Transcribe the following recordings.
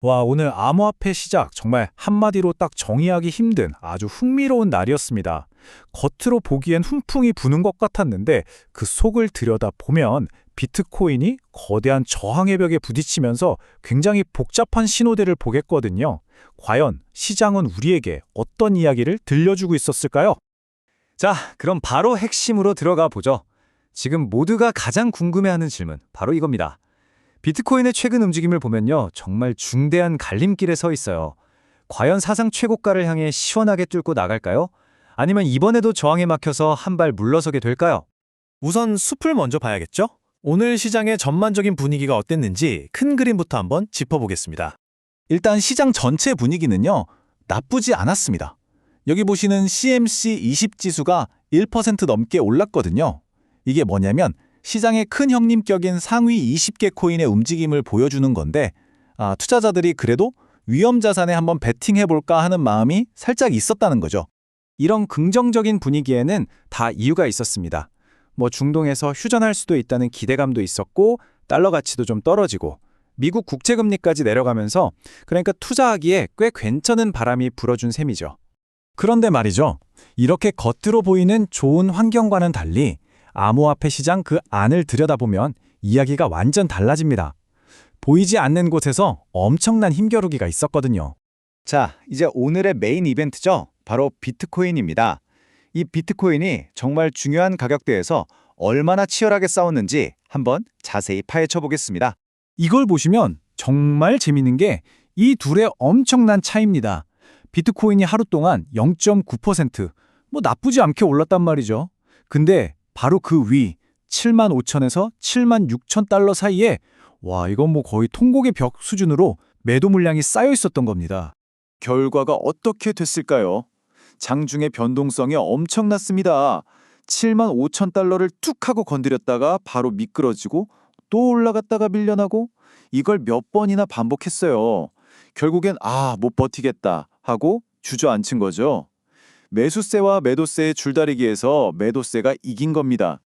와, 오늘 암호화폐 시작 정말 한마디로 딱 정의하기 힘든 아주 흥미로운 날이었습니다. 겉으로 보기엔 훈풍이 부는 것 같았는데 그 속을 들여다보면 비트코인이 거대한 저항의 벽에 부딪히면서 굉장히 복잡한 신호대를 보겠거든요. 과연 시장은 우리에게 어떤 이야기를 들려주고 있었을까요? 자, 그럼 바로 핵심으로 들어가 보죠. 지금 모두가 가장 궁금해하는 질문, 바로 이겁니다. 비트코인의 최근 움직임을 보면요, 정말 중대한 갈림길에 서 있어요. 과연 사상 최고가를 향해 시원하게 뚫고 나갈까요? 아니면 이번에도 저항에 막혀서 한 발 물러서게 될까요? 우선 숲을 먼저 봐야겠죠? 오늘 시장의 전반적인 분위기가 어땠는지 큰 그림부터 한번 짚어보겠습니다. 일단 시장 전체 분위기는요, 나쁘지 않았습니다. 여기 보시는 CMC 20 지수가 1% 넘게 올랐거든요. 이게 뭐냐면 시장의 큰 형님격인 상위 20개 코인의 움직임을 보여주는 건데, 투자자들이 그래도 위험 자산에 한번 베팅해볼까 하는 마음이 살짝 있었다는 거죠. 이런 긍정적인 분위기에는 다 이유가 있었습니다. 중동에서 휴전할 수도 있다는 기대감도 있었고, 달러 가치도 좀 떨어지고, 미국 국채금리까지 내려가면서 그러니까 투자하기에 꽤 괜찮은 바람이 불어준 셈이죠. 그런데 말이죠. 이렇게 겉으로 보이는 좋은 환경과는 달리 암호화폐 시장 그 안을 들여다보면 이야기가 완전 달라집니다. 보이지 않는 곳에서 엄청난 힘겨루기가 있었거든요. 자, 이제 오늘의 메인 이벤트죠. 바로 비트코인입니다. 이 비트코인이 정말 중요한 가격대에서 얼마나 치열하게 싸웠는지 한번 자세히 파헤쳐 보겠습니다. 이걸 보시면 정말 재밌는 게 이 둘의 엄청난 차이입니다. 비트코인이 하루 동안 0.9%, 나쁘지 않게 올랐단 말이죠. 근데 바로 그 위 75,000에서 76,000달러 사이에 이건 거의 통곡의 벽 수준으로 매도 물량이 쌓여 있었던 겁니다. 결과가 어떻게 됐을까요? 장중의 변동성이 엄청났습니다. 75,000달러를 툭 하고 건드렸다가 바로 미끄러지고 또 올라갔다가 밀려나고 이걸 몇 번이나 반복했어요. 결국엔 못 버티겠다 하고 주저앉힌 거죠. 매수세와 매도세의 줄다리기에서 매도세가 이긴 겁니다.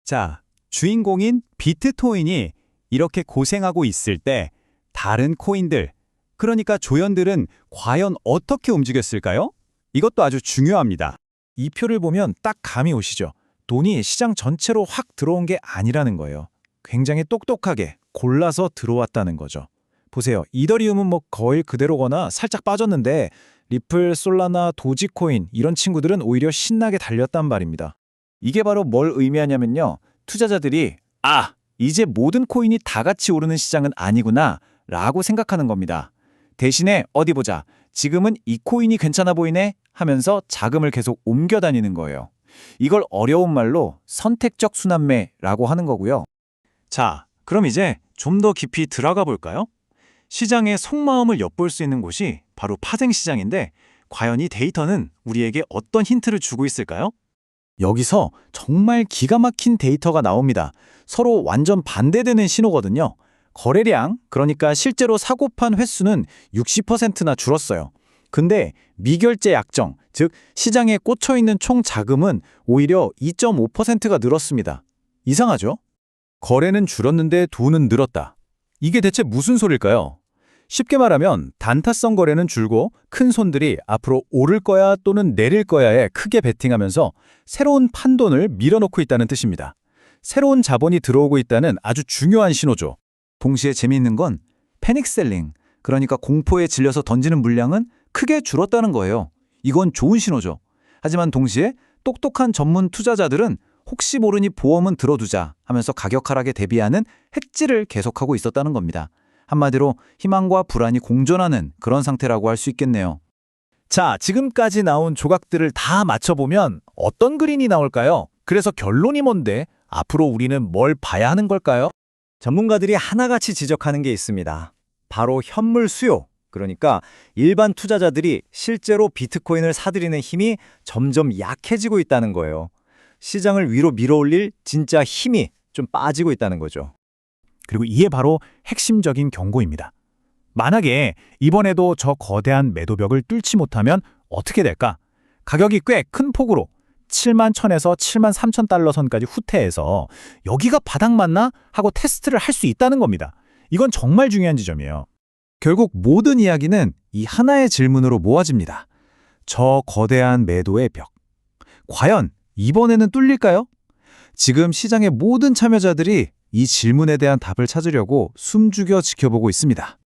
자, 주인공인 비트코인이 이렇게 고생하고 있을 때 다른 코인들, 그러니까 조연들은 과연 어떻게 움직였을까요? 이것도 아주 중요합니다. 이 표를 보면 딱 감이 오시죠. 돈이 시장 전체로 확 들어온 게 아니라는 거예요. 굉장히 똑똑하게 골라서 들어왔다는 거죠. 보세요. 이더리움은 거의 그대로거나 살짝 빠졌는데 리플, 솔라나, 도지코인 이런 친구들은 오히려 신나게 달렸단 말입니다. 이게 바로 뭘 의미하냐면요. 투자자들이 이제 모든 코인이 다 같이 오르는 시장은 아니구나 라고 생각하는 겁니다. 대신에 어디 보자. 지금은 이 코인이 괜찮아 보이네 하면서 자금을 계속 옮겨 다니는 거예요. 이걸 어려운 말로 선택적 순환매라고 하는 거고요. 자, 그럼 이제 좀 더 깊이 들어가 볼까요? 시장의 속마음을 엿볼 수 있는 곳이 바로 파생시장인데 과연 이 데이터는 우리에게 어떤 힌트를 주고 있을까요? 여기서 정말 기가 막힌 데이터가 나옵니다. 서로 완전 반대되는 신호거든요. 거래량, 그러니까 실제로 사고 판 횟수는 60%나 줄었어요. 근데 미결제 약정, 즉 시장에 꽂혀있는 총 자금은 오히려 2.5%가 늘었습니다. 이상하죠? 거래는 줄었는데 돈은 늘었다. 이게 대체 무슨 소릴까요? 쉽게 말하면 단타성 거래는 줄고 큰 손들이 앞으로 오를 거야 또는 내릴 거야에 크게 베팅하면서 새로운 판돈을 밀어넣고 있다는 뜻입니다. 새로운 자본이 들어오고 있다는 아주 중요한 신호죠. 동시에 재미있는 건 패닉셀링, 그러니까 공포에 질려서 던지는 물량은 크게 줄었다는 거예요. 이건 좋은 신호죠. 하지만 동시에 똑똑한 전문 투자자들은 혹시 모르니 보험은 들어두자 하면서 가격 하락에 대비하는 hedge를 계속하고 있었다는 겁니다. 한마디로 희망과 불안이 공존하는 그런 상태라고 할 수 있겠네요. 자, 지금까지 나온 조각들을 다 맞춰보면 어떤 그림이 나올까요? 그래서 결론이 뭔데? 앞으로 우리는 뭘 봐야 하는 걸까요? 전문가들이 하나같이 지적하는 게 있습니다. 바로 현물 수요. 그러니까 일반 투자자들이 실제로 비트코인을 사들이는 힘이 점점 약해지고 있다는 거예요. 시장을 위로 밀어올릴 진짜 힘이 좀 빠지고 있다는 거죠. 그리고 이게 바로 핵심적인 경고입니다. 만약에 이번에도 저 거대한 매도벽을 뚫지 못하면 어떻게 될까? 가격이 꽤 큰 폭으로 71,000에서 73,000달러 선까지 후퇴해서 여기가 바닥 맞나? 하고 테스트를 할 수 있다는 겁니다. 이건 정말 중요한 지점이에요. 결국 모든 이야기는 이 하나의 질문으로 모아집니다. 저 거대한 매도의 벽. 과연 이번에는 뚫릴까요? 지금 시장의 모든 참여자들이 이 질문에 대한 답을 찾으려고 숨죽여 지켜보고 있습니다.